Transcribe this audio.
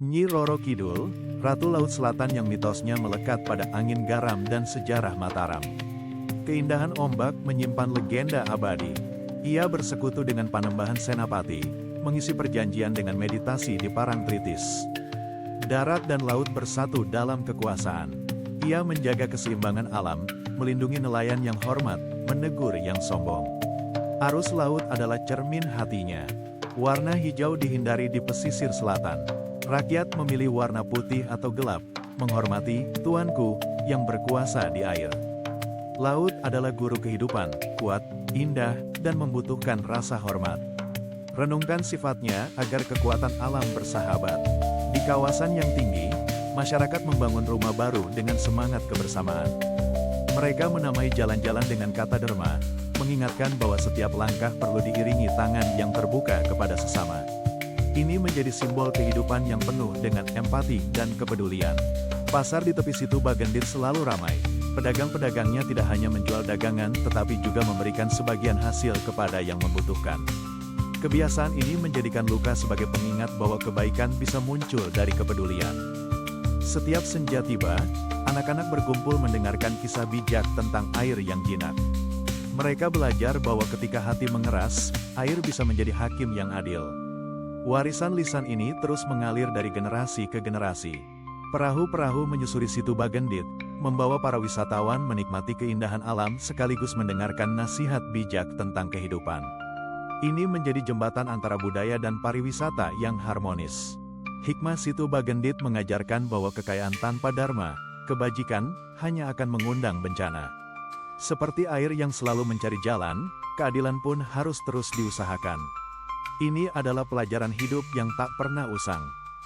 Nyi Roro Kidul, Ratu Laut Selatan yang mitosnya melekat pada angin garam dan sejarah Mataram. Keindahan ombak menyimpan legenda abadi. Ia bersekutu dengan Panembahan Senapati, mengisi perjanjian dengan meditasi di Parangtritis. Darat dan laut bersatu dalam kekuasaan. Ia menjaga keseimbangan alam, melindungi nelayan yang hormat, menegur yang sombong. Arus laut adalah cermin hatinya. Warna hijau dihindari di pesisir selatan. Rakyat memilih warna putih atau gelap, menghormati tuanku yang berkuasa di air. Laut adalah guru kehidupan, kuat, indah, dan membutuhkan rasa hormat. Renungkan sifatnya agar kekuatan alam bersahabat. Di kawasan yang tinggi, masyarakat membangun rumah baru dengan semangat kebersamaan. Mereka menamai jalan-jalan dengan kata derma, mengingatkan bahwa setiap langkah perlu diiringi tangan yang terbuka kepada sesama. Ini menjadi simbol kehidupan yang penuh dengan empati dan kepedulian. Pasar di tepi Situ Bagendit selalu ramai. Pedagang-pedagangnya tidak hanya menjual dagangan, tetapi juga memberikan sebagian hasil kepada yang membutuhkan. Kebiasaan ini menjadikan Luka sebagai pengingat bahwa kebaikan bisa muncul dari kepedulian. Setiap senja tiba, anak-anak berkumpul mendengarkan kisah bijak tentang air yang jinak. Mereka belajar bahwa ketika hati mengeras, air bisa menjadi hakim yang adil. Warisan lisan ini terus mengalir dari generasi ke generasi. Perahu-perahu menyusuri Situ Bagendit, membawa para wisatawan menikmati keindahan alam sekaligus mendengarkan nasihat bijak tentang kehidupan. Ini menjadi jembatan antara budaya dan pariwisata yang harmonis. Hikmah Situ Bagendit mengajarkan bahwa kekayaan tanpa dharma, kebajikan, hanya akan mengundang bencana. Seperti air yang selalu mencari jalan, keadilan pun harus terus diusahakan. Ini adalah pelajaran hidup yang tak pernah usang.